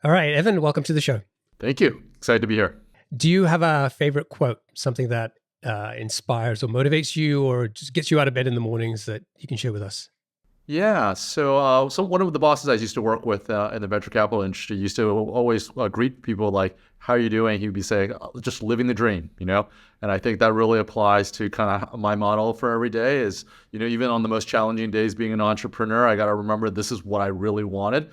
All right, Evan, welcome to the show. Thank you. Excited to be here. Do you have a favorite quote, something that inspires or motivates you or just gets you out of bed in the mornings that you can share with us? Yeah. So one of the bosses I used to work with in the venture capital industry used to always greet people like, "How are you doing?" He'd be saying, "Just living the dream," you know. And I think that really applies to kind of my model for every day. Is even on the most challenging days, being an entrepreneur, I got to remember this is what I really wanted,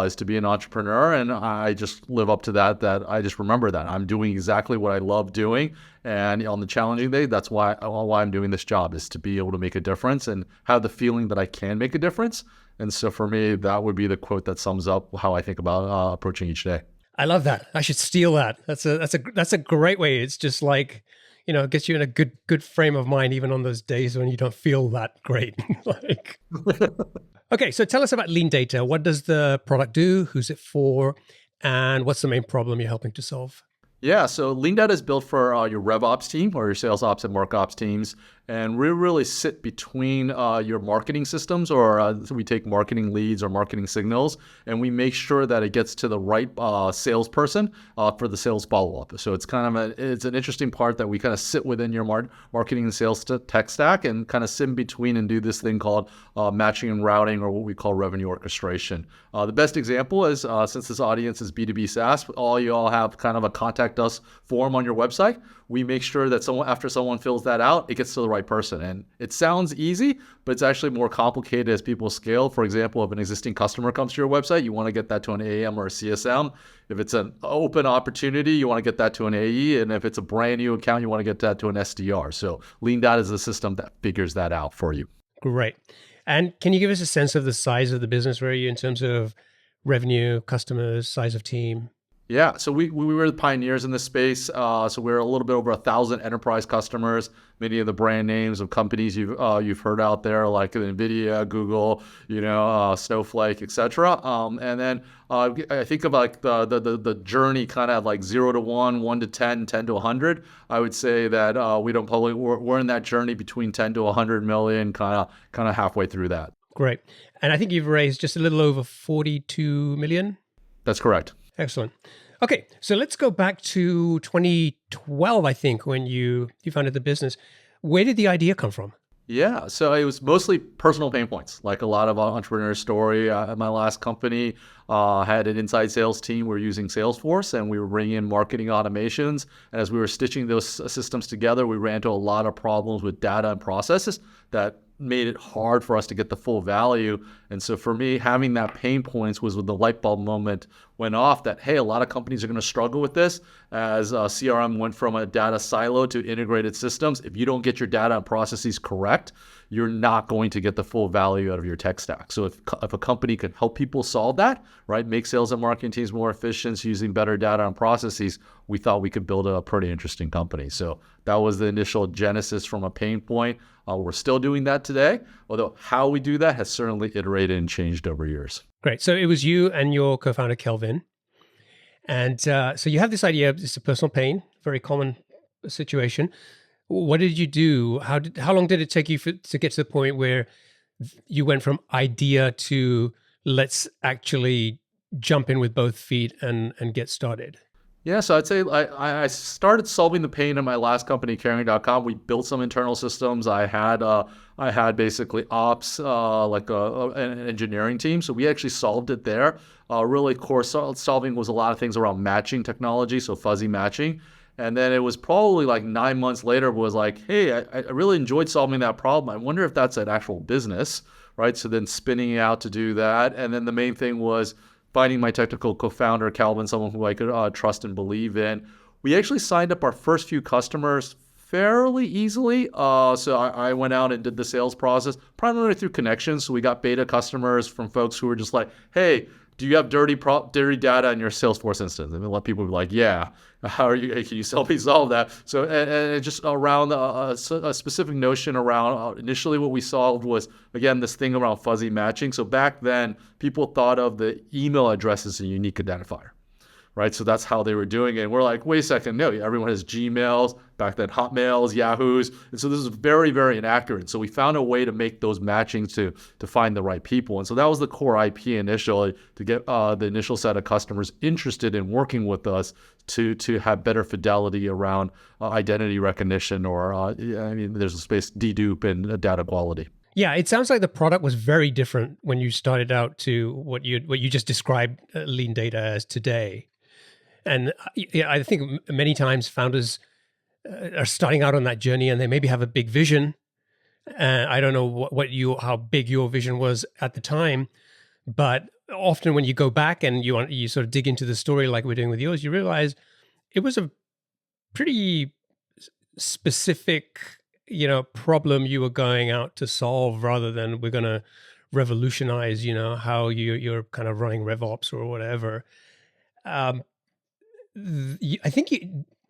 is to be an entrepreneur, and I just live up to that. That I just remember that I'm doing exactly what I love doing, and on the challenging day, that's why I'm doing this job, is to be able to make a difference and have the feeling that I can make a difference. And so for me, that would be the quote that sums up how I think about approaching each day. I love that. I should steal that. That's a great way. It's just like, it gets you in a good frame of mind even on those days when you don't feel that great. like Okay, so tell us about LeanData. What does the product do? Who's it for? And what's the main problem you're helping to solve? Yeah, so LeanData is built for your RevOps team or your sales ops and mark ops teams. And we really sit between your marketing systems, or so we take marketing leads or marketing signals, and we make sure that it gets to the right salesperson for the sales follow-up. So it's an interesting part that we kind of sit within your marketing and sales tech stack and kind of sit in between and do this thing called matching and routing, or what we call revenue orchestration. The best example is, since this audience is B2B SaaS, you all have kind of a contact us form on your website. We make sure that after someone fills that out, it gets to the right person. And it sounds easy, but it's actually more complicated as people scale. For example, if an existing customer comes to your website, you want to get that to an AM or a CSM. If it's an open opportunity, you want to get that to an AE. And if it's a brand new account, you want to get that to an SDR. So LeanData is a system that figures that out for you. Great. And can you give us a sense of the size of the business? Where are you in terms of revenue, customers, size of team? Yeah, so we were the pioneers in this space. So we're a little bit over 1,000 enterprise customers. Many of the brand names of companies you've heard out there, like NVIDIA, Google, Snowflake, etc. And then I think of like the journey, kind of like 0 to 1, 1 to 10, 10 to 100. I would say that we're in that journey between 10 to 100 million, kind of halfway through that. Great. And I think you've raised just a little over 42 million. That's correct. Excellent. Okay, so let's go back to 2012, I think, when you founded the business. Where did the idea come from? Yeah, so it was mostly personal pain points, like a lot of entrepreneurs' story. At my last company, had an inside sales team. We were using Salesforce, and we were bringing in marketing automations. And as we were stitching those systems together, we ran into a lot of problems with data and processes that made it hard for us to get the full value. And so for me, having that pain points was when the light bulb moment went off that, hey, a lot of companies are going to struggle with this as CRM went from a data silo to integrated systems. If you don't get your data and processes correct, you're not going to get the full value out of your tech stack. So if a company can help people solve that, right, make sales and marketing teams more efficient using better data and processes, we thought we could build a pretty interesting company. So that was the initial genesis from a pain point. We're still doing that today, although how we do that has certainly iterated and changed over years. Great. So it was you and your co-founder, Kelvin. And so you have this idea, it's a personal pain, very common situation. What did you do? How long did it take you to get to the point where you went from idea to let's actually jump in with both feet and get started? Yeah, so I'd say I started solving the pain in my last company, Caring.com. We built some internal systems. I had basically ops, like an engineering team. So we actually solved it there. Really, core solving was a lot of things around matching technology, so fuzzy matching. And then it was probably like 9 months later was like, hey, I really enjoyed solving that problem. I wonder if that's an actual business, right? So then spinning it out to do that. And then the main thing was finding my technical co-founder, Calvin, someone who I could trust and believe in. We actually signed up our first few customers fairly easily. So I went out and did the sales process primarily through connections. So we got beta customers from folks who were just like, hey, do you have dirty data in your Salesforce instance? And a lot of people would be like, yeah, how are you? Can you help me solve that? So, and just around a specific notion around, initially what we solved was, again, this thing around fuzzy matching. So back then, people thought of the email address as a unique identifier, right? So that's how they were doing it. And we're like, wait a second, no, everyone has Gmails, back then Hotmails, Yahoos. And so this is very, very inaccurate. So we found a way to make those matchings to find the right people. And so that was the core IP initially, to get the initial set of customers interested in working with us to have better fidelity around identity recognition, or there's a space dedupe and data quality. Yeah, it sounds like the product was very different when you started out to what you just described LeanData as today. And yeah, I think many times founders are starting out on that journey, and they maybe have a big vision. I don't know how big your vision was at the time, but often when you go back and you sort of dig into the story like we're doing with yours, you realize it was a pretty specific, problem you were going out to solve, rather than we're going to revolutionize, how you're kind of running RevOps or whatever. Um, I think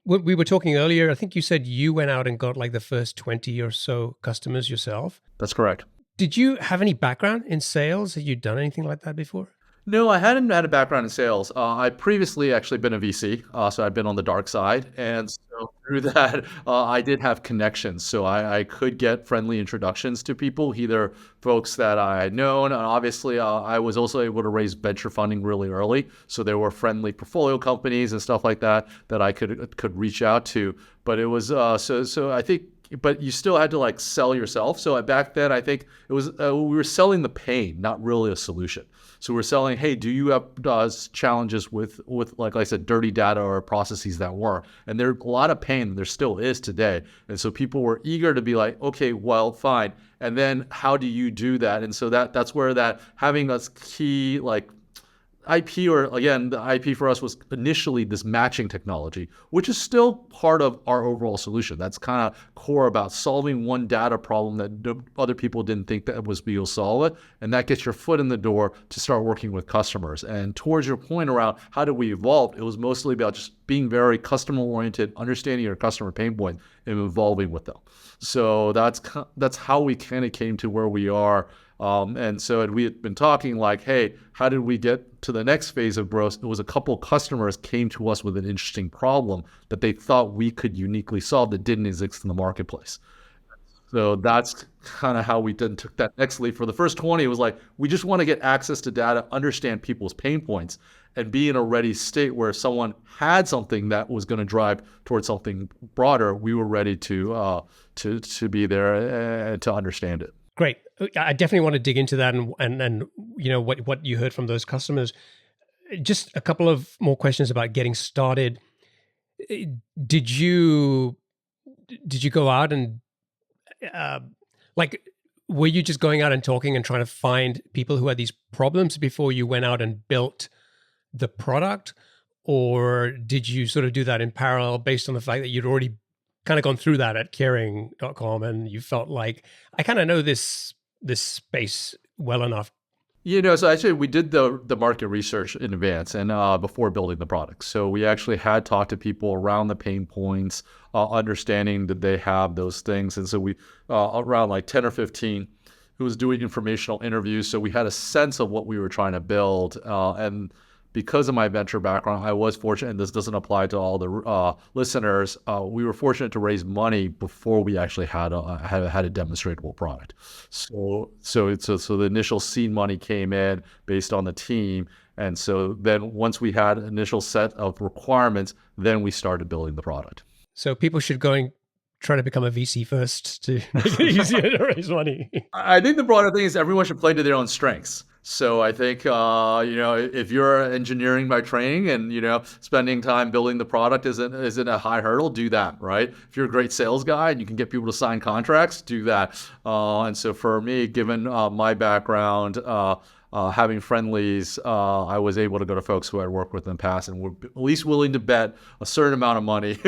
when we were talking earlier, I think you said you went out and got like the first 20 or so customers yourself. That's correct. Did you have any background in sales? Had you done anything like that before? No, I hadn't had a background in sales. I previously actually been a VC, so I've been on the dark side, and so through that, I did have connections. So I could get friendly introductions to people, either folks that I had known, and obviously I was also able to raise venture funding really early. So there were friendly portfolio companies and stuff like that that I could reach out to. But it was so I think. But you still had to like sell yourself. So back then, I think it was we were selling the pain, not really a solution. So we're selling, hey, do you have challenges with like I said, dirty data or processes that work? And there's a lot of pain. There still is today. And so people were eager to be like, okay, well, fine. And then how do you do that? And so that's where that having a key like IP, or again, the IP for us was initially this matching technology, which is still part of our overall solution. That's kind of core about solving one data problem that other people didn't think that was able to solve it. And that gets your foot in the door to start working with customers. And towards your point around how did we evolve, it was mostly about just being very customer oriented, understanding your customer pain point and evolving with them. So that's how we kind of came to where we are. And so we had been talking like, hey, how did we get to the next phase of growth? It was a couple of customers came to us with an interesting problem that they thought we could uniquely solve that didn't exist in the marketplace. So that's kind of how we then took that next leap. For the first 20, it was like, we just want to get access to data, understand people's pain points, and be in a ready state where if someone had something that was going to drive towards something broader, we were ready to be there and to understand it. Great. I definitely want to dig into that and what you heard from those customers. Just a couple of more questions about getting started. Did you go out and were you just going out and talking and trying to find people who had these problems before you went out and built the product, or did you sort of do that in parallel based on the fact that you'd already kind of gone through that at caring.com and you felt like, I kind of know this space well enough? So actually we did the market research in advance and before building the product. So we actually had talked to people around the pain points, understanding that they have those things. And so we, around like 10 or 15, who was doing informational interviews. So we had a sense of what we were trying to build. And because of my venture background, I was fortunate, and this doesn't apply to all the listeners, we were fortunate to raise money before we actually had a demonstratable product. So the initial seed money came in based on the team. And so then once we had an initial set of requirements, then we started building the product. So people should go and try to become a VC first to make it easier to raise money. I think the broader thing is everyone should play to their own strengths. So I think, if you're engineering by training and, spending time building the product isn't a high hurdle, do that, right? If you're a great sales guy and you can get people to sign contracts, do that. And so for me, given my background, having friendlies, I was able to go to folks who I'd worked with in the past and were at least willing to bet a certain amount of money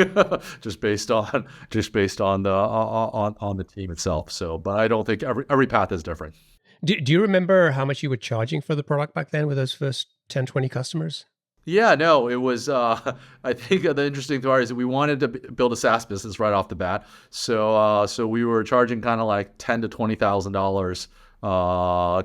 just based on the team itself. So, but I don't think every path is different. Do you remember how much you were charging for the product back then with those first 10, 20 customers? Yeah, no, it was, I think the interesting part is that we wanted to build a SaaS business right off the bat. So we were charging kind of like $10,000 to $20,000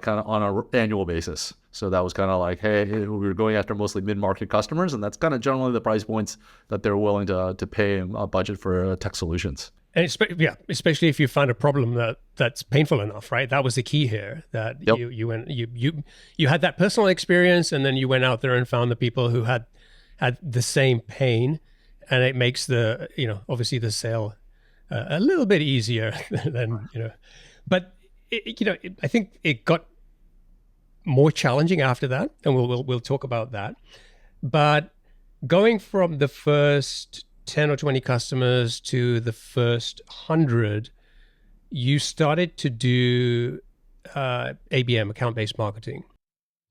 kind of on an annual basis. So that was kind of like, hey, we were going after mostly mid-market customers, and that's kind of generally the price points that they're willing to pay a budget for tech solutions. And yeah, especially if you find a problem that's painful enough, right? That was the key here. That Yep. you had that personal experience, and then you went out there and found the people who had the same pain, and it makes the obviously the sale a little bit easier than But I think it got more challenging after that, and we'll talk about that. But going from the first 10 or 20 customers to the first 100, you started to do ABM, account-based marketing.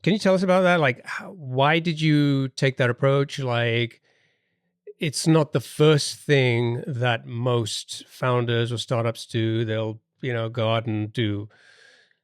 Can you tell us about that? Like, why did you take that approach? Like, it's not the first thing that most founders or startups do. They'll, go out and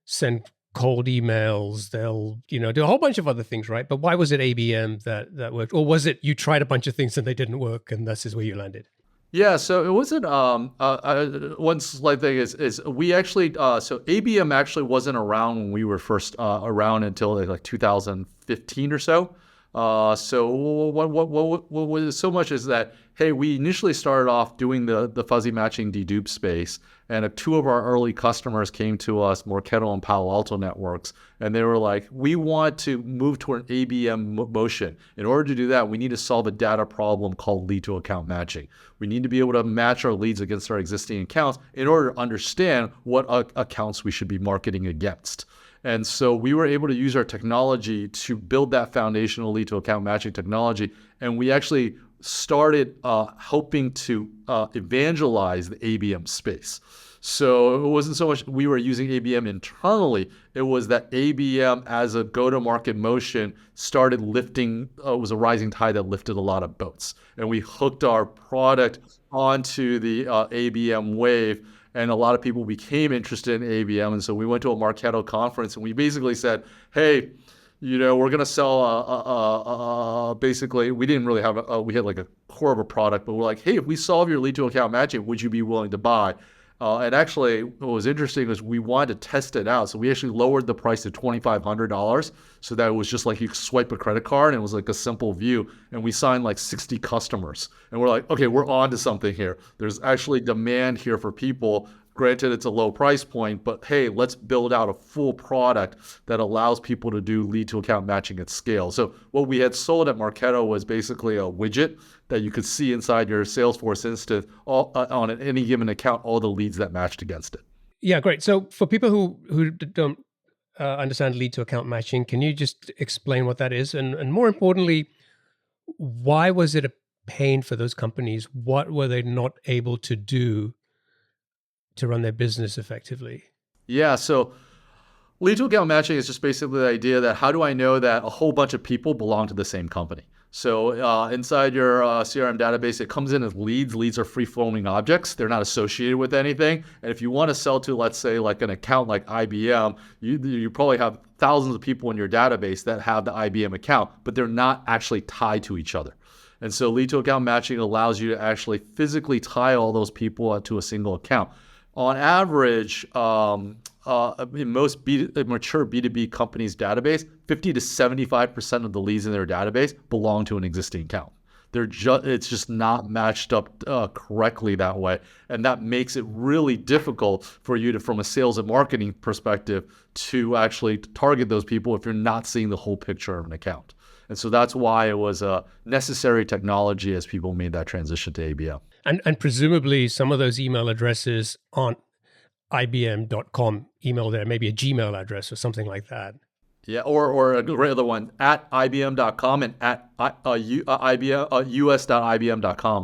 send cold emails. They'll, do a whole bunch of other things, right? But why was it ABM that worked? Or was it you tried a bunch of things and they didn't work and this is where you landed? Yeah, so it wasn't. One slight thing is we actually so ABM actually wasn't around when we were first around until like 2015 or so. So what was so much is that, hey, we initially started off doing the fuzzy matching dedupe space, and two of our early customers came to us, Marketo and Palo Alto networks, and they were like, we want to move toward an ABM motion. In order to do that, we need to solve a data problem called lead to account matching. We need to be able to match our leads against our existing accounts in order to understand what accounts we should be marketing against. And so we were able to use our technology to build that foundational lead to account matching technology. And we actually started hoping to evangelize the ABM space. So it wasn't so much we were using ABM internally, it was that ABM as a go-to-market motion started lifting, was a rising tide that lifted a lot of boats. And we hooked our product onto the ABM wave, and a lot of people became interested in ABM. And so we went to a Marketo conference and we basically said, hey, we're going to sell basically, we didn't really have, we had like a core of a product, but we're like, hey, if we solve your lead to account matching, would you be willing to buy? And actually, what was interesting was we wanted to test it out. So we actually lowered the price to $2,500 so that it was just like you swipe a credit card and it was like a simple view. And we signed like 60 customers. And we're like, okay, we're on to something here. There's actually demand here for people. Granted, it's a low price point, but hey, let's build out a full product that allows people to do lead to account matching at scale. So what we had sold at Marketo was basically a widget that you could see inside your Salesforce instance on any given account, all the leads that matched against it. Yeah, great. So for people who don't understand lead to account matching, can you just explain what that is? And more importantly, why was it a pain for those companies? What were they not able to do to run their business effectively? Yeah, so lead to account matching is just basically the idea that how do I know that a whole bunch of people belong to the same company? So inside your CRM database, it comes in as leads. Leads are free-flowing objects. They're not associated with anything. And if you want to sell to, let's say, like an account like IBM, you probably have thousands of people in your database that have the IBM account, but they're not actually tied to each other. And so lead to account matching allows you to actually physically tie all those people to a single account. On average, in most mature B2B companies' database, 50 to 75% of the leads in their database belong to an existing account. It's just not matched up correctly that way. And that makes it really difficult for you to, from a sales and marketing perspective, to actually target those people if you're not seeing the whole picture of an account. And so that's why it was a necessary technology as people made that transition to ABM. And presumably some of those email addresses aren't IBM.com email there, maybe a Gmail address or something like that. Yeah, or a great other one, at IBM.com and at us.ibm.com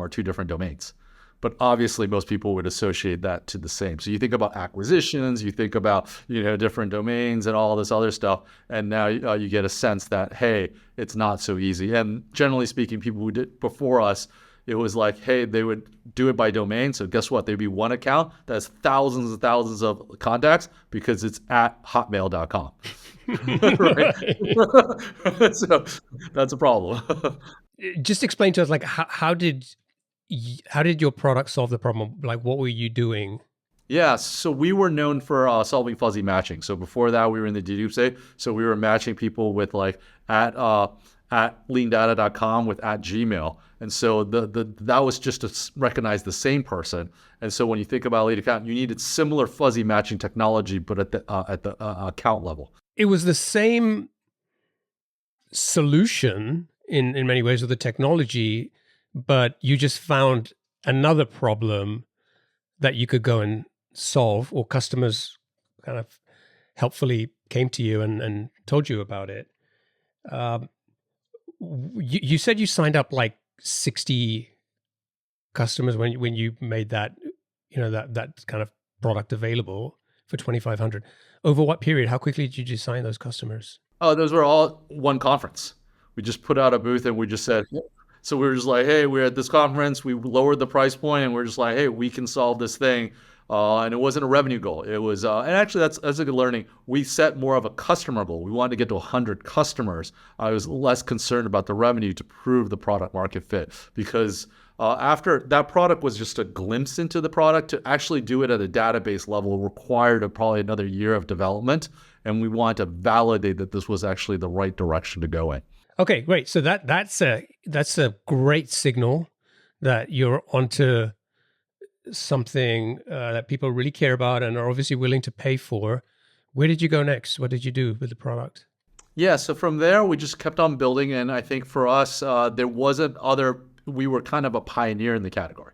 are two different domains. But obviously, most people would associate that to the same. So you think about acquisitions, you think about different domains and all this other stuff, and now you get a sense that, hey, it's not so easy. And generally speaking, people who did before us, it was like, hey, they would do it by domain. So guess what? There'd be one account that has thousands and thousands of contacts because it's at hotmail.com. Right? So that's a problem. Just explain to us, like, how did your product solve the problem? Like, what were you doing? Yeah, so we were known for solving fuzzy matching. So before that, we were in the dedupe state. So we were matching people with like at leandata.com with at Gmail. And so the that was just to recognize the same person. And so when you think about lead account, you needed similar fuzzy matching technology, but at the account level. It was the same solution in many ways with the technology, but you just found another problem that you could go and solve, or customers kind of helpfully came to you and told you about it. Um, you said you signed up like 60 customers when you made that, that kind of product available for 2,500. Over what period? How quickly did you sign those customers? Oh, those were all one conference. We just put out a booth and we just said, so we were just like, hey, we're at this conference. We lowered the price point and we're just like, hey, we can solve this thing. And it wasn't a revenue goal. It was, and actually that's a good learning. We set more of a customer goal. We wanted to get to 100 customers. I was less concerned about the revenue to prove the product market fit because after that product was just a glimpse into the product. To actually do it at a database level required probably another year of development. And we wanted to validate that this was actually the right direction to go in. Okay, great. So that's a great signal that you're onto something that people really care about and are obviously willing to pay for. Where did you go next? What did you do with the product? Yeah, so from there, we just kept on building. And I think for us, there wasn't other, we were kind of a pioneer in the category.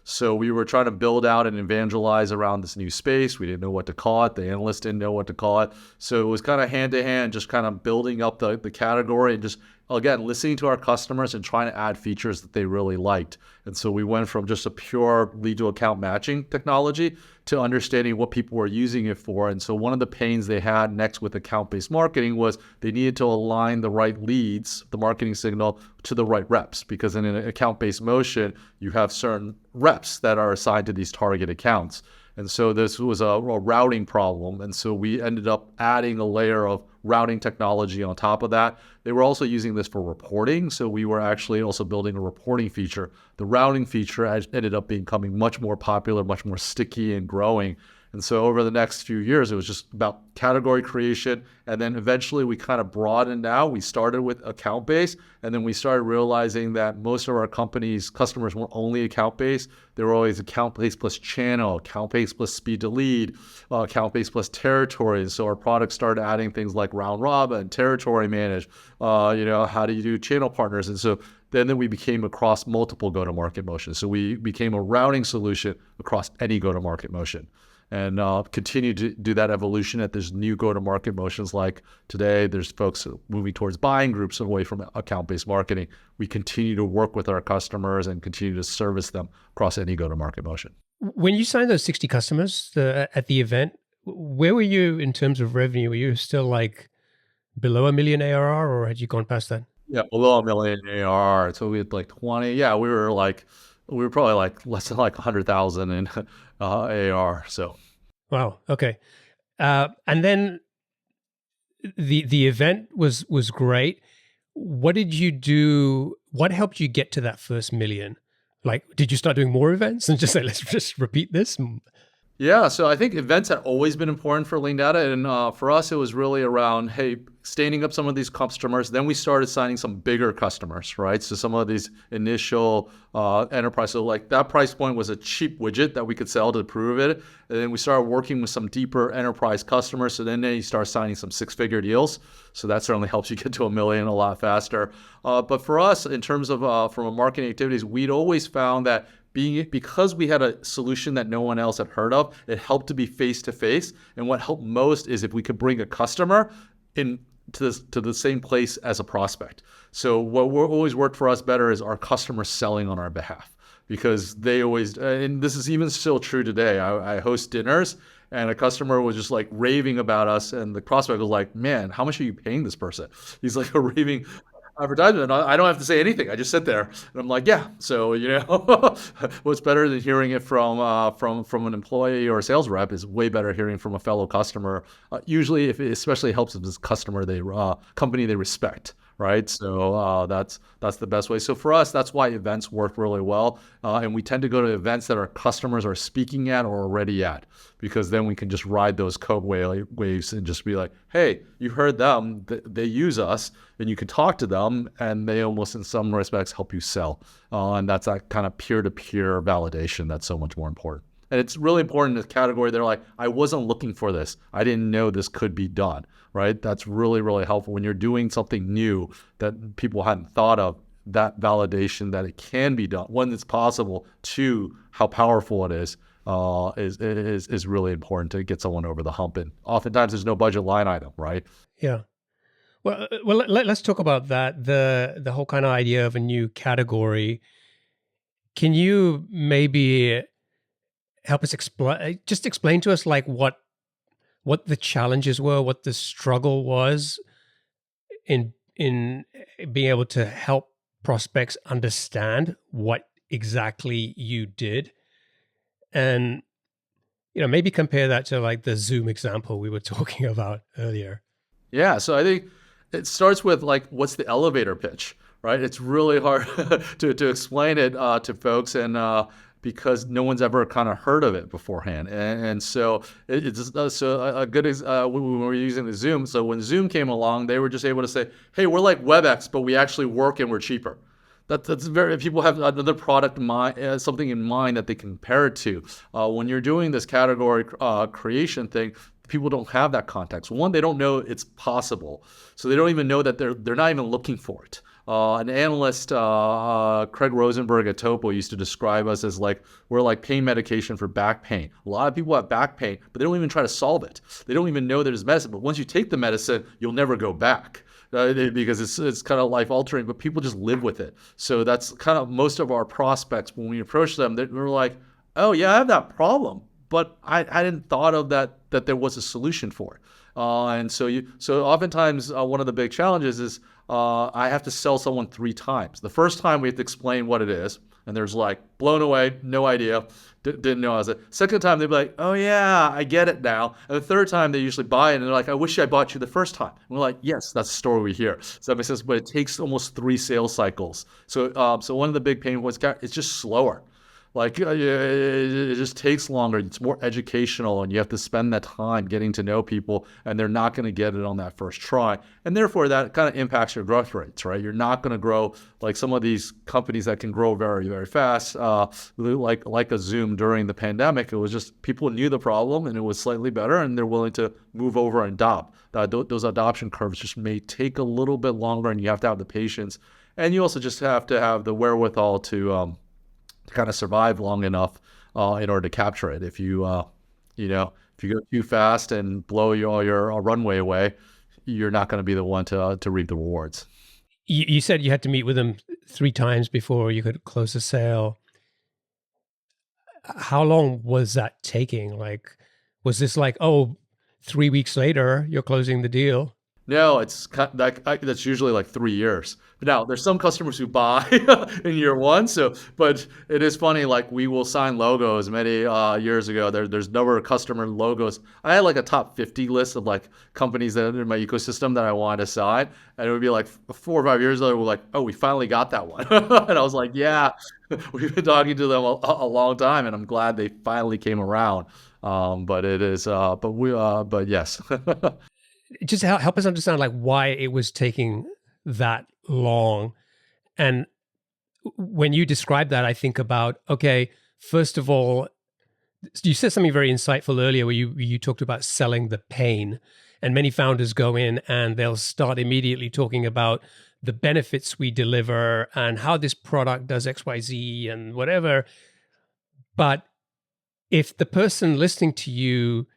So we were trying to build out and evangelize around this new space. We didn't know what to call it. The analysts didn't know what to call it. So it was kind of hand to hand, just kind of building up the category and just, again, listening to our customers and trying to add features that they really liked. And so we went from just a pure lead to account matching technology to understanding what people were using it for. And so one of the pains they had next with account-based marketing was they needed to align the right leads, the marketing signal, to the right reps. Because in an account-based motion, you have certain reps that are assigned to these target accounts. And so this was a routing problem. And so we ended up adding a layer of routing technology on top of that. They were also using this for reporting. So we were actually also building a reporting feature. The routing feature ended up becoming much more popular, much more sticky and growing. And so over the next few years, it was just about category creation. And then eventually we kind of broadened out. We started with account-based, and then we started realizing that most of our company's customers weren't only account-based. They were always account-based plus channel, account-based plus speed to lead, account-based plus territory. And so our products started adding things like round robin, territory manage, how do you do channel partners? And so then we became across multiple go-to-market motions. So we became a routing solution across any go-to-market motion. And continue to do that evolution at there's new go-to-market motions. Like today, there's folks moving towards buying groups away from account-based marketing. We continue to work with our customers and continue to service them across any go-to-market motion. When you signed those 60 customers at the event, where were you in terms of revenue? Were you still like below a million ARR, or had you gone past that? Yeah, below a million ARR. So we had like 20. Yeah, we were probably like less than like 100,000 in AR. So, Wow. Okay. And then the event was great. What did you do? What helped you get to that first million? Like, did you start doing more events and just say, let's just repeat this? yeah, so I think events have always been important for LeanData, and for us, it was really around, hey, standing up some of these customers. Then we started signing some bigger customers, right? So some of these initial enterprise, so like that price point was a cheap widget that we could sell to prove it. And then we started working with some deeper enterprise customers. So then you start signing some six-figure deals. So that certainly helps you get to a million a lot faster. But for us, in terms of from a marketing activities, we'd always found that because we had a solution that no one else had heard of, it helped to be face-to-face. And what helped most is if we could bring a customer in to the same place as a prospect. So what always worked for us better is our customers selling on our behalf, because they always, and this is even still true today. I host dinners, and a customer was just like raving about us, and the prospect was like, man, how much are you paying this person? He's like a raving advertisement. I don't have to say anything. I just sit there, and I'm like, yeah. So what's better than hearing it from an employee or a sales rep is way better hearing from a fellow customer. Usually, if it especially helps if this customer company they respect, right? So that's the best way. So for us, that's why events work really well, and we tend to go to events that our customers are speaking at or already at, because then we can just ride those waves and just be like, hey, you heard them, they use us, and you can talk to them, and they almost in some respects help you sell, and that's that kind of peer-to-peer validation that's so much more important. And it's really important in this category. They're like, I wasn't looking for this. I didn't know this could be done, right? That's really, really helpful when you're doing something new that people hadn't thought of. That validation that it can be done, when it's possible, to how powerful it is really important to get someone over the hump. And oftentimes there's no budget line item, right? Yeah. Well, let's talk about that. The whole kind of idea of a new category. Can you maybe help us explain to us like what the challenges were, what the struggle was in being able to help prospects understand what exactly you did, and maybe compare that to like the Zoom example we were talking about earlier. Yeah, so I think it starts with like, what's the elevator pitch, right? It's really hard to explain it to folks, and because no one's ever kind of heard of it beforehand, and so it's so a good when we were using the Zoom. So when Zoom came along, they were just able to say, "Hey, we're like WebEx, but we actually work and we're cheaper." That's very, people have another product in mind, something in mind that they compare it to. When you're doing this category creation thing, people don't have that context. One, they don't know it's possible, so they don't even know that they're not even looking for it. An analyst, Craig Rosenberg at Topo, used to describe us as like, we're like pain medication for back pain. A lot of people have back pain, but they don't even try to solve it. They don't even know there's medicine. But once you take the medicine, you'll never go back. Because it's kind of life altering, but people just live with it. So that's kind of most of our prospects. When we approach them, they're like, "Oh yeah, I have that problem, but I hadn't thought of that there was a solution for it." So oftentimes one of the big challenges is I have to sell someone 3 times. The first time we have to explain what it is, and there's like, blown away, no idea, didn't know I was it. Second time they'd be like, "Oh yeah, I get it now." And the third time they usually buy it, and they're like, "I wish I bought you the first time." And we're like, "Yes, that's the story we hear." So that makes sense, but it takes almost 3 sales cycles. So one of the big pain points, it's just slower. Like it just takes longer. It's more educational, and you have to spend that time getting to know people, and they're not going to get it on that first try. And therefore, that kind of impacts your growth rates, right? You're not going to grow like some of these companies that can grow very, very fast, like a Zoom during the pandemic. It was just people knew the problem, and it was slightly better, and they're willing to move over and adopt. Those adoption curves just may take a little bit longer, and you have to have the patience, and you also just have to have the wherewithal to kind of survive long enough in order to capture it. If you go too fast and blow your runway away, you're not going to be the one to reap the rewards. You said you had to meet with them 3 times before you could close a sale. How long was that taking? Like, was this like, oh, 3 weeks later, you're closing the deal? No, it's that's usually like 3 years. But now there's some customers who buy in year one. But it is funny. Like, we will sign logos many years ago. There's number of customer logos. I had like a top 50 list of like companies that are in my ecosystem that I wanted to sign, and it would be like 4 or 5 years later, we're like, "Oh, we finally got that one." And I was like, "Yeah, we've been talking to them a long time, and I'm glad they finally came around." But it is, but yes. Just help us understand like why it was taking that long. And when you describe that, I think about, okay, first of all, you said something very insightful earlier where you talked about selling the pain. And many founders go in and they'll start immediately talking about the benefits we deliver and how this product does XYZ and whatever. But if the person listening to you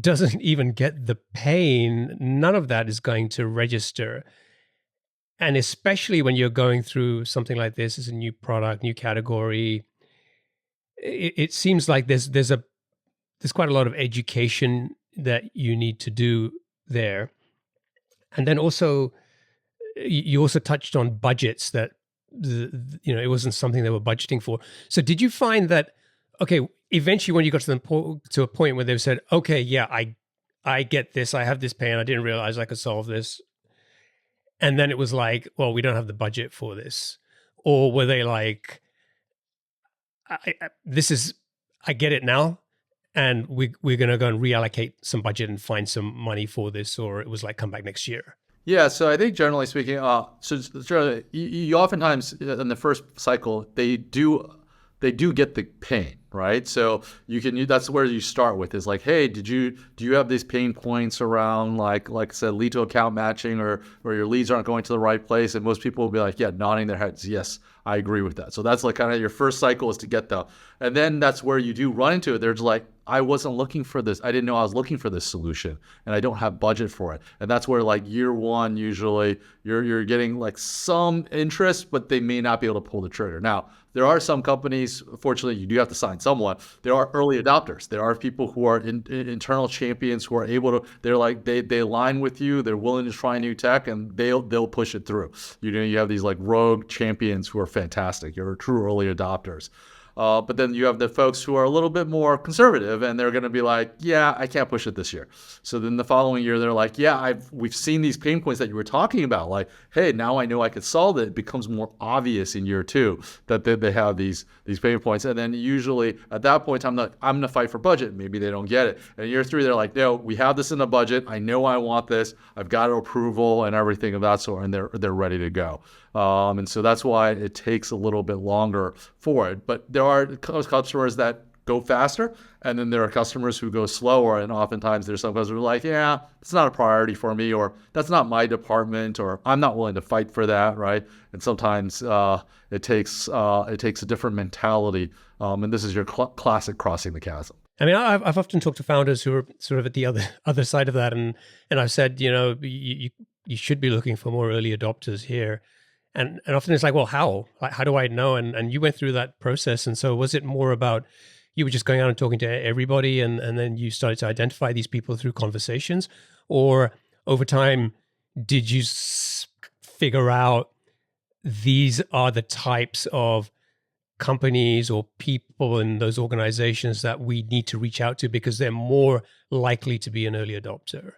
doesn't even get the pain, none of that is going to register. And especially when you're going through something like this as a new product, new category, it seems like there's quite a lot of education that you need to do there. And then also, you also touched on budgets that it wasn't something they were budgeting for. So did you find that, okay, eventually when you got to a point where they've said, okay, yeah, I get this, I have this pain, I didn't realize I could solve this, and then it was like, well, we don't have the budget for this? Or were they like, this is, I get it now, and we're going to go and reallocate some budget and find some money for this? Or it was like, come back next year? Yeah, so I think generally speaking, you oftentimes in the first cycle they do get the pain, right? So that's where you start with is like, hey, do you have these pain points around like I said, lead to account matching, or your leads aren't going to the right place? And most people will be like, yeah, nodding their heads, yes, I agree with that. So that's like kind of your first cycle is to get them, and then that's where you do run into it. There's like, I wasn't looking for this. I didn't know I was looking for this solution, and I don't have budget for it. And that's where like year one, usually you're getting like some interest, but they may not be able to pull the trigger. Now, there are some companies, fortunately, you do have to sign someone. There are early adopters. There are people who are internal champions who are able to, they're like, they align with you. They're willing to try new tech, and they'll push it through. You have these like rogue champions who are fantastic. You're true early adopters. But then you have the folks who are a little bit more conservative, and they're going to be like, yeah, I can't push it this year. So then the following year, they're like, yeah, we've seen these pain points that you were talking about. Like, hey, now I know I could solve it. It becomes more obvious in year two that they have these pain points. And then usually at that point, I'm going to fight for budget. Maybe they don't get it. And year three, they're like, no, we have this in the budget. I know I want this. I've got approval and everything of that sort, and they're ready to go. And so that's why it takes a little bit longer for it. But there are customers that go faster, and then there are customers who go slower. And oftentimes there's some customers who are like, yeah, it's not a priority for me, or that's not my department, or I'm not willing to fight for that, right? And sometimes it takes a different mentality. And this is your classic crossing the chasm. I mean, I've often talked to founders who are sort of at the other side of that, and I've said, you should be looking for more early adopters here. And often it's like, well, how? Like, how do I know? And you went through that process. And so was it more about you were just going out and talking to everybody, and then you started to identify these people through conversations? Or over time, did you figure out these are the types of companies or people in those organizations that we need to reach out to because they're more likely to be an early adopter?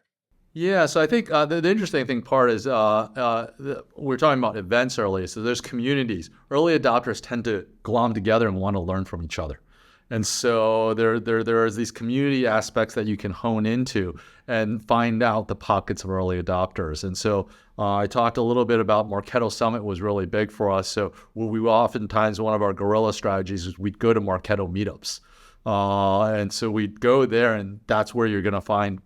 Yeah, so I think the interesting thing part is we're talking about events earlier. So there's communities. Early adopters tend to glom together and want to learn from each other. And so there is these community aspects that you can hone into and find out the pockets of early adopters. And so I talked a little bit about Marketo Summit was really big for us. So we oftentimes, one of our Guerrilla strategies is we'd go to Marketo meetups. And so we'd go there, and that's where you're going to find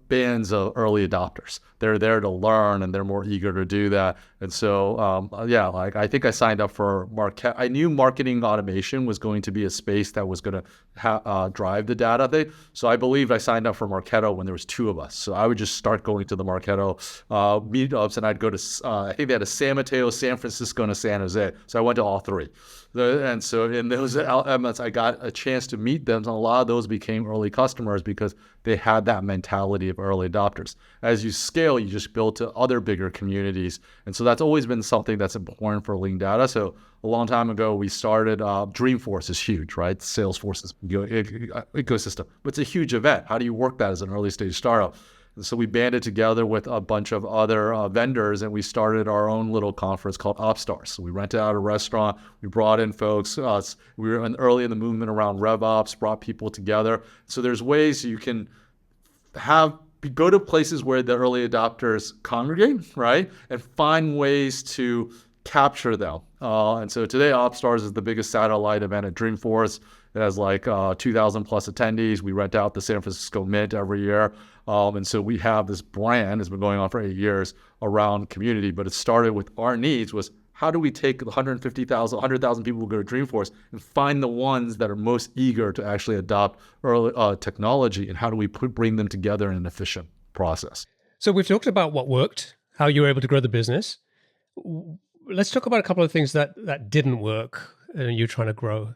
bands of early adopters. They're there to learn, and they're more eager to do that. And so, like I think I signed up for I knew marketing automation was going to be a space that was going to drive the data thing. So I believed I signed up for Marketo when there was two of us. So I would just start going to the Marketo meetups, and I'd go to, I think they had a San Mateo, San Francisco, and a San Jose. So I went to all three. And so in those elements, I got a chance to meet them. And a lot of those became early customers because they had that mentality of early adopters. As you scale, you just build to other bigger communities. And so that's always been something that's important for LeanData. So a long time ago, we started, Dreamforce is huge, right? Salesforce's ecosystem. But it's a huge event. How do you work that as an early stage startup? And so we banded together with a bunch of other vendors, and we started our own little conference called OpsStars. So we rented out a restaurant. We brought in folks. We were early in the movement around RevOps, brought people together. So there's ways you can go to places where the early adopters congregate, right? And find ways to capture them. And so today, OpsStars is the biggest satellite event at Dreamforce. It has like 2,000 plus attendees. We rent out the San Francisco Mint every year. And so we have this brand, it's been going on for 8 years, around community. But it started with our needs was, how do we take the 150,000, 100,000 people who go to Dreamforce and find the ones that are most eager to actually adopt early technology, and how do we bring them together in an efficient process? So we've talked about what worked, how you were able to grow the business. Let's talk about a couple of things that didn't work and you're trying to grow.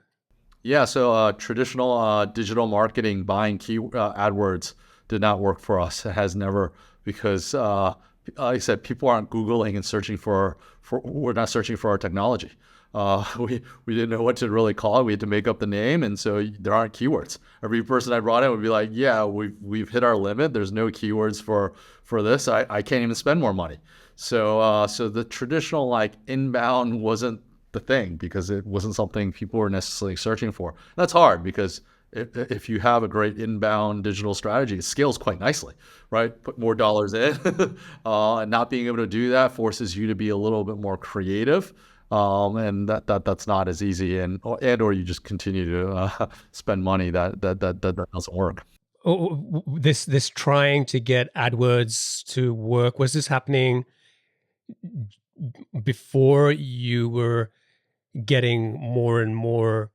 Yeah, so traditional digital marketing, buying AdWords did not work for us. It has never, because like I said, people aren't Googling and searching we're not searching for our technology. We didn't know what to really call it. We had to make up the name, and so there aren't keywords. Every person I brought in would be like, yeah, we've hit our limit. There's no keywords for this. I can't even spend more money. So the traditional like inbound wasn't the thing because it wasn't something people were necessarily searching for. That's hard because if you have a great inbound digital strategy, it scales quite nicely, right? Put more dollars in, and not being able to do that forces you to be a little bit more creative, and that's not as easy, and or you just continue to spend money that doesn't work. This trying to get AdWords to work, was this happening before you were getting more and more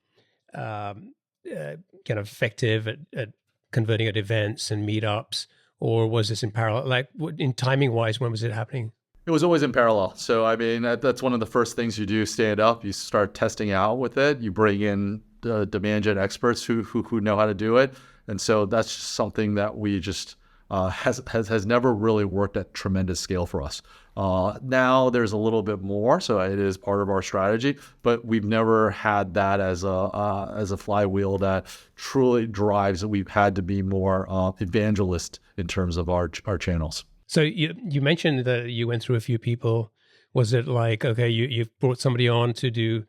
um, kind of effective at converting at events and meetups, or was this in parallel? Like in timing wise, when was it happening? It was always in parallel. So, I mean, that's one of the first things you do, stand up. You start testing out with it. You bring in the demand gen experts who know how to do it. And so that's just something that we just has never really worked at tremendous scale for us. Now there's a little bit more, so it is part of our strategy, but we've never had that as a flywheel that truly drives that. We've had to be more evangelist in terms of our channels. So you mentioned that you went through a few people. Was it like, okay, you've brought somebody on to do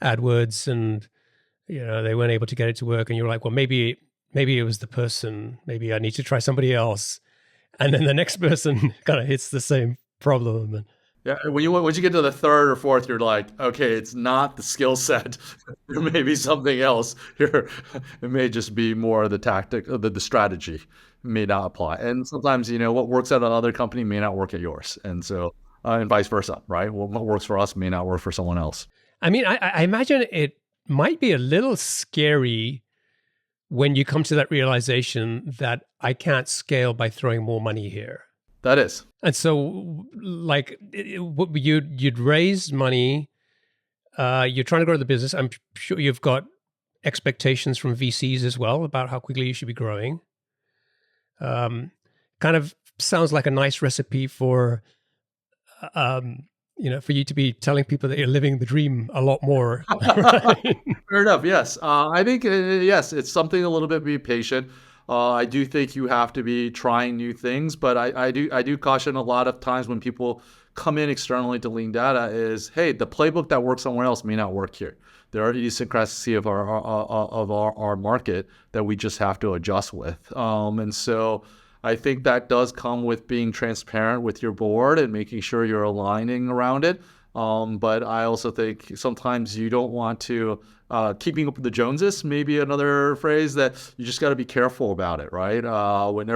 AdWords and they weren't able to get it to work, and you're like, well, maybe it was the person. Maybe I need to try somebody else. And then the next person kind of hits the same problem. And Yeah, once you get to the third or fourth, you're like, okay, it's not the skill set. There may be something else here. It may just be more the tactic, the strategy may not apply. And sometimes, what works at another company may not work at yours, and so and vice versa, right? What works for us may not work for someone else. I mean, I imagine it might be a little scary when you come to that realization that I can't scale by throwing more money here. That is. And so, like, you'd raise money. You're trying to grow the business. I'm sure you've got expectations from VCs as well about how quickly you should be growing. Kind of sounds like a nice recipe for, for you to be telling people that you're living the dream a lot more. Right? Fair enough. Yes. I think, yes, it's something a little bit be patient. I do think you have to be trying new things, but I do caution a lot of times when people come in externally to LeanData is, hey, the playbook that works somewhere else may not work here. There are idiosyncrasies of our market that we just have to adjust with. And so I think that does come with being transparent with your board and making sure you're aligning around it. But I also think sometimes you don't want to keeping up with the Joneses, maybe another phrase that you just got to be careful about it, right? When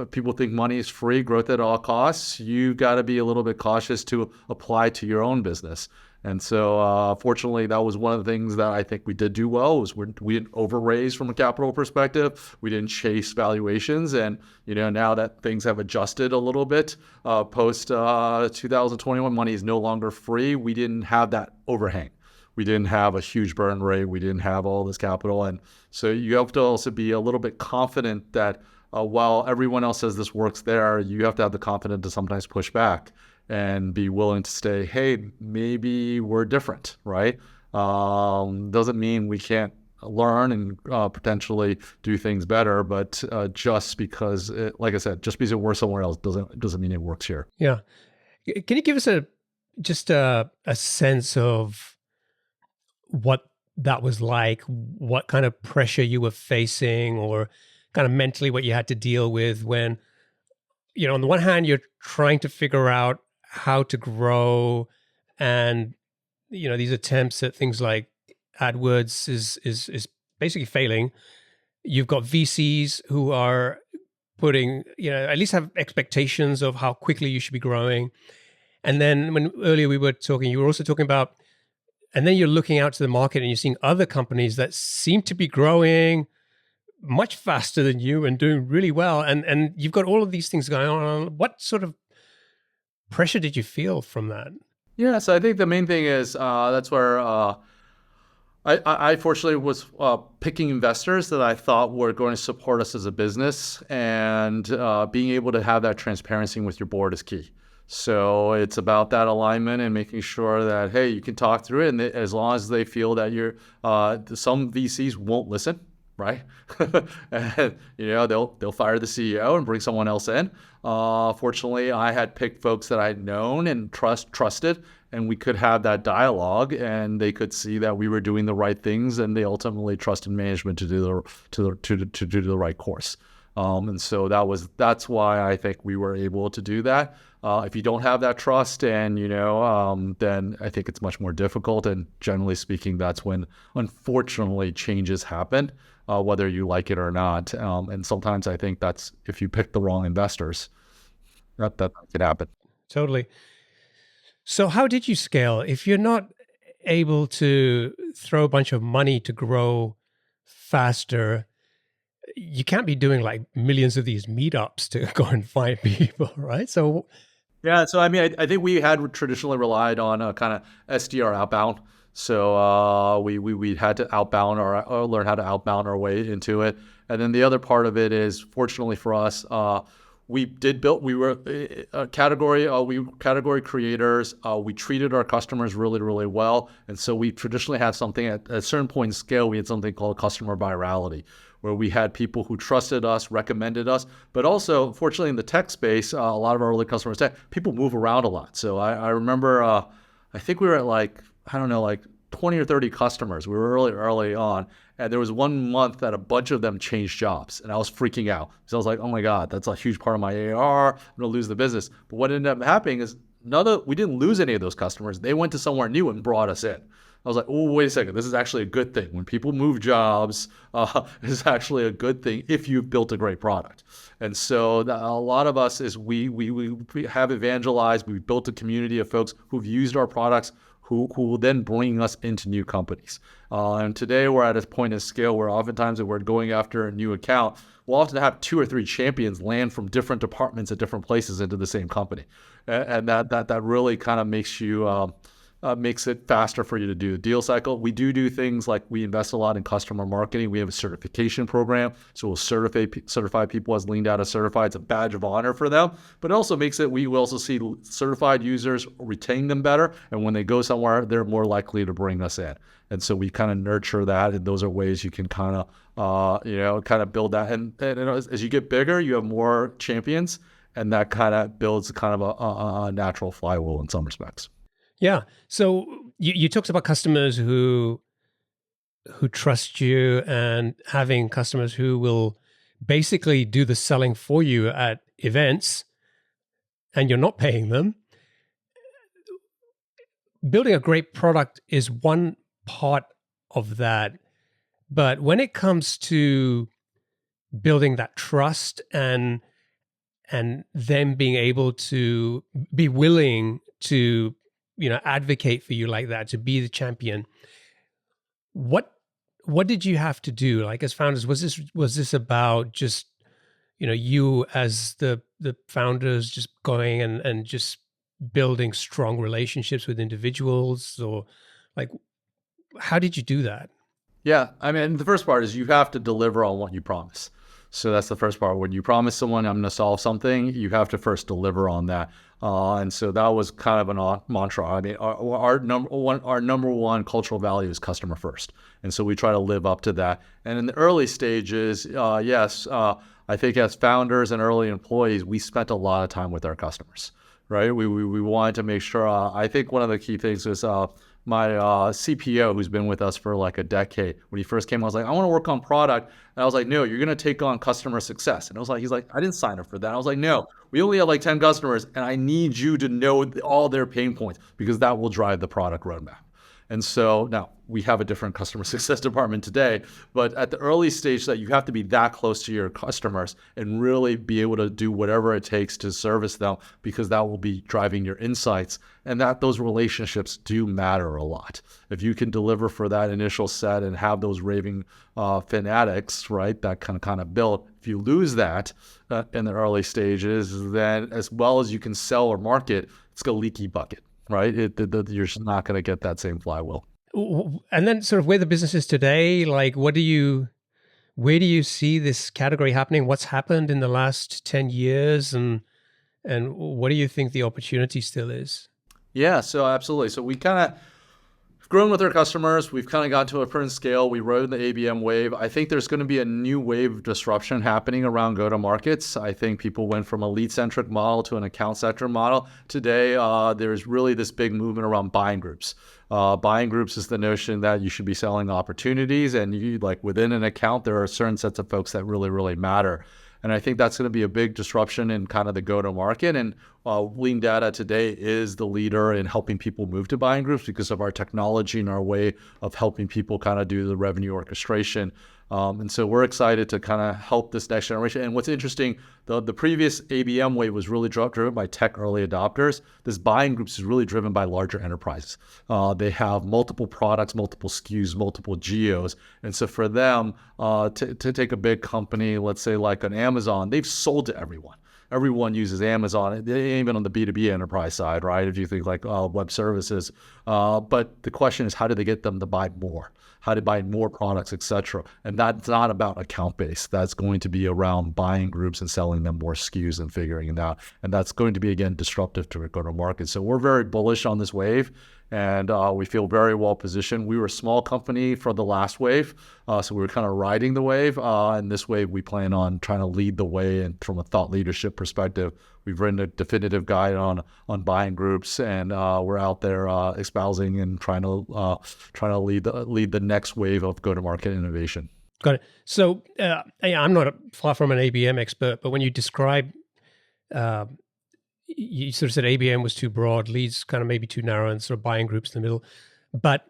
people think money is free, growth at all costs, you got to be a little bit cautious to apply to your own business. And so, fortunately, that was one of the things that I think we did do well. Was we didn't overraise from a capital perspective. We didn't chase valuations, and now that things have adjusted a little bit post 2021, money is no longer free. We didn't have that overhang. We didn't have a huge burn rate. We didn't have all this capital, and so you have to also be a little bit confident that while everyone else says this works there, you have to have the confidence to sometimes push back and be willing to say, hey, maybe we're different, right? Doesn't mean we can't learn and potentially do things better, but just because, like I said, just because it works somewhere else doesn't mean it works here. Yeah. Can you give us just a sense of what that was like, what kind of pressure you were facing, or kind of mentally what you had to deal with when, on the one hand, you're trying to figure out how to grow, and these attempts at things like AdWords is basically failing. You've got VCs who are putting, at least have expectations of how quickly you should be growing. And then when earlier we were talking, you were also talking about, and then you're looking out to the market and you're seeing other companies that seem to be growing much faster than you and doing really well. And you've got all of these things going on. What sort of pressure did you feel from that? Yeah, so I think the main thing is that's where I fortunately was picking investors that I thought were going to support us as a business, and being able to have that transparency with your board is key. So it's about that alignment and making sure that, hey, you can talk through it, and as long as they feel that some VCs won't listen, right? And they'll fire the CEO and bring someone else in. Fortunately, I had picked folks that I'd known and trusted, and we could have that dialogue, and they could see that we were doing the right things, and they ultimately trusted management to do to do the right course. And so that's why I think we were able to do that. If you don't have that trust, and then I think it's much more difficult. And generally speaking, that's when, unfortunately, changes happen, whether you like it or not. And sometimes I think that's if you pick the wrong investors, that can happen. Totally. So how did you scale? If you're not able to throw a bunch of money to grow faster, you can't be doing like millions of these meetups to go and find people, right? So Yeah, so I mean, I think we had traditionally relied on a kind of SDR outbound. So we had to outbound or learn how to outbound our way into it. And then the other part of it is, fortunately for us, we were a category, we were category creators. We treated our customers really, really well. And so we traditionally had something at a certain point in scale, we had something called customer virality, where we had people who trusted us, recommended us, but also, fortunately, in the tech space, a lot of our early customers, people move around a lot. So I remember, I think we were at I don't know, like 20 or 30 customers. We were early on. And there was one month that a bunch of them changed jobs, and I was freaking out. So I was like, oh my God, that's a huge part of my ARR. I'm going to lose the business. But what ended up happening is we didn't lose any of those customers. They went to somewhere new and brought us in. I was like, oh, wait a second. This is actually a good thing. When people move jobs, it's actually a good thing if you've built a great product. And so a lot of us is we have evangelized. We've built a community of folks who've used our products, who will then bring us into new companies. And today we're at a point of scale where oftentimes if we're going after a new account, we'll often have 2 or 3 champions land from different departments at different places into the same company. And that really kind of makes it faster for you to do the deal cycle. We do things like we invest a lot in customer marketing. We have a certification program, so we'll certify people as LeanData certified. It's a badge of honor for them, but it also makes it, we will also see certified users retain them better, and when they go somewhere, they're more likely to bring us in. And so we kind of nurture that, and those are ways you can kind of build that. And as you get bigger, you have more champions, and that kind of builds kind of a natural flywheel in some respects. yeah. So you talked about customers who trust you and having customers who will basically do the selling for you at events and you're not paying them. Building a great product is one part of that. But when it comes to building that trust and them being able to be willing to advocate for you like that, to be the champion, what did you have to do, like, as founders? Was this about just you as the founders just going and just building strong relationships with individuals, or like how did you do that? Yeah, I mean, the first part is you have to deliver on what you promise. So that's the first part. When you promise someone, I'm going to solve something, you have to first deliver on that. And so that was kind of a mantra. I mean, our number one cultural value is customer first, and so we try to live up to that. And in the early stages, yes, I think as founders and early employees, we spent a lot of time with our customers. Right? We wanted to make sure. I think one of the key things is my CPO, who's been with us for like a decade. When he first came, I was like, I want to work on product. And I was like, no, you're going to take on customer success. And he's like, I didn't sign up for that. I was like, no, we only have like 10 customers, and I need you to know all their pain points, because that will drive the product roadmap. And so now we have a different customer success department today, but at the early stage, that you have to be that close to your customers and really be able to do whatever it takes to service them, because that will be driving your insights, and that those relationships do matter a lot. If you can deliver for that initial set and have those raving fanatics, right, that can kind of build. If you lose that in the early stages, then as well as you can sell or market, it's a leaky bucket. Right? You're just not going to get that same flywheel. And then sort of where the business is today, like where do you see this category happening? What's happened in the last 10 years, and what do you think the opportunity still is? Yeah, so absolutely. So we kind of grown with our customers. We've kind of got to a certain scale. We rode the ABM wave. I think there's going to be a new wave of disruption happening around go-to-markets. I think people went from a lead-centric model to an account-centric model. Today, there's really this big movement around buying groups. Buying groups is the notion that you should be selling opportunities, and you like within an account, there are certain sets of folks that really, really matter. And I think that's going to be a big disruption in kind of the go-to-market. And LeanData today is the leader in helping people move to buying groups because of our technology and our way of helping people kind of do the revenue orchestration. And so we're excited to kind of help this next generation. And what's interesting, the previous ABM wave was really driven by tech early adopters. This buying groups is really driven by larger enterprises. They have multiple products, multiple SKUs, multiple geos. And so for them to take a big company, let's say like an Amazon, they've sold to everyone. Everyone uses Amazon, even on the B2B enterprise side, right? If you think like web services. But the question is, how do they get them to buy more? How to buy more products, et cetera. And that's not about account base. That's going to be around buying groups and selling them more SKUs and figuring it out. And that's going to be, again, disruptive to go-to-market. So we're very bullish on this wave. And we feel very well positioned. We were a small company for the last wave, so we were kind of riding the wave. And this wave, we plan on trying to lead the way. And from a thought leadership perspective, we've written a definitive guide on buying groups, and we're out there espousing and trying to lead the next wave of go-to-market innovation. Got it. So I'm not far from an ABM expert, but when you describe you sort of said ABM was too broad, leads kind of maybe too narrow, and sort of buying groups in the middle. But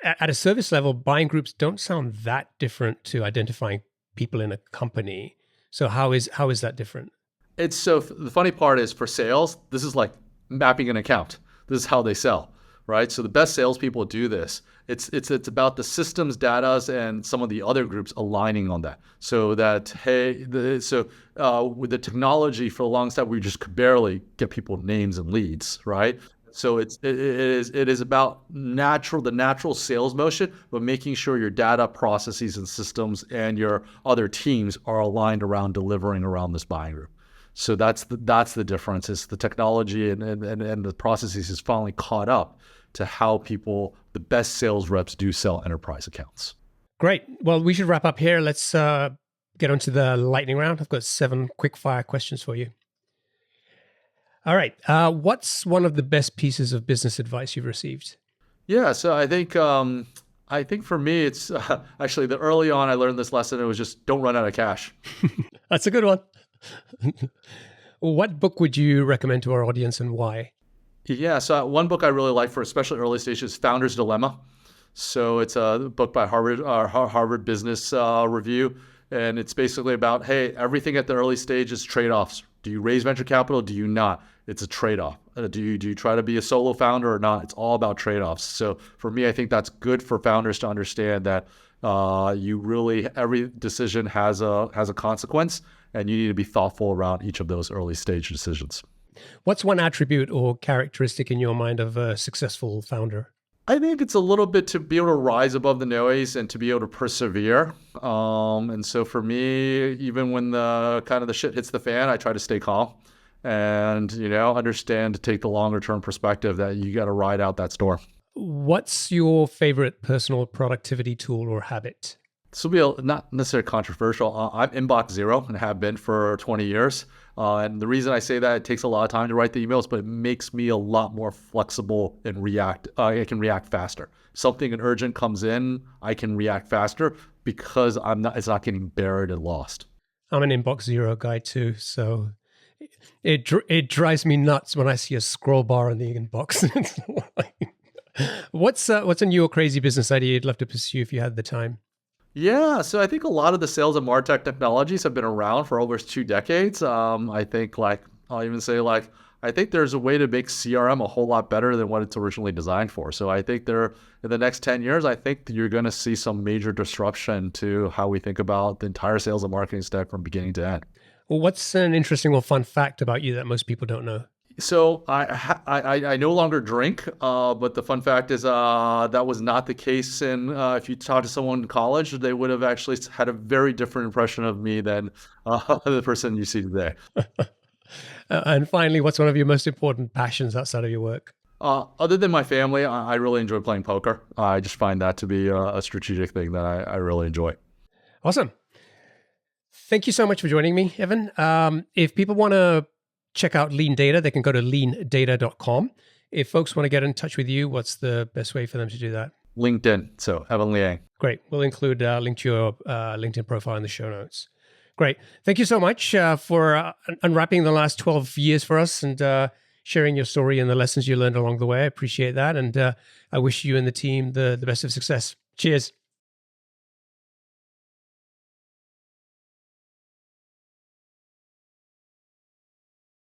at a service level, buying groups don't sound that different to identifying people in a company. So how is that different? It's so the funny part is for sales, this is like mapping an account. This is how they sell, right? So the best salespeople do this. It's about the systems, data, and some of the other groups aligning on that. So that with the technology for a long time, we just could barely get people names and leads, right? So it is about the natural sales motion, but making sure your data processes and systems and your other teams are aligned around delivering around this buying group. So that's the difference. Is the technology and the processes is finally caught up to how the best sales reps do sell enterprise accounts. Great. Well, we should wrap up here. Let's get onto the lightning round. I've got 7 quick fire questions for you. All right. What's one of the best pieces of business advice you've received? Yeah. So I think for me, it's actually the early on I learned this lesson. It was just don't run out of cash. That's a good one. What book would you recommend to our audience and why? Yeah, so one book I really like for especially early stages, Founder's Dilemma. So it's a book by Harvard Business Review, and it's basically about, hey, everything at the early stage is trade-offs. Do you raise venture capital? Do you not? It's a trade-off. Do you try to be a solo founder or not? It's all about trade-offs. So for me, I think that's good for founders to understand that every decision has a consequence, and you need to be thoughtful around each of those early stage decisions. What's one attribute or characteristic in your mind of a successful founder? I think it's a little bit to be able to rise above the noise and to be able to persevere. And so for me, even when the shit hits the fan, I try to stay calm and, understand to take the longer term perspective that you got to ride out that storm. What's your favorite personal productivity tool or habit? This will be not necessarily controversial. I'm inbox zero and have been for 20 years. And the reason I say that, it takes a lot of time to write the emails, but it makes me a lot more flexible and react. I can react faster. Something urgent comes in, I can react faster because it's not getting buried and lost. I'm an inbox zero guy too, so it drives me nuts when I see a scroll bar in the inbox. What's a new or crazy business idea you'd love to pursue if you had the time? Yeah, so I think a lot of the sales of MarTech technologies have been around for over 2 decades. I think I think there's a way to make CRM a whole lot better than what it's originally designed for. So I think in the next 10 years, I think you're going to see some major disruption to how we think about the entire sales and marketing stack from beginning to end. Well, what's an interesting or fun fact about you that most people don't know? So I no longer drink, but the fun fact is that was not the case. And if you talk to someone in college, they would have actually had a very different impression of me than the person you see today. And finally, what's one of your most important passions outside of your work? Other than my family, I really enjoy playing poker. I just find that to be a strategic thing that I really enjoy. Awesome. Thank you so much for joining me, Evan. If people want to check out LeanData, they can go to leandata.com. If folks want to get in touch with you, what's the best way for them to do that? LinkedIn. So Evan Liang. Great. We'll include a link to your LinkedIn profile in the show notes. Great. Thank you so much for unwrapping the last 12 years for us and sharing your story and the lessons you learned along the way. I appreciate that. And I wish you and the team the best of success. Cheers.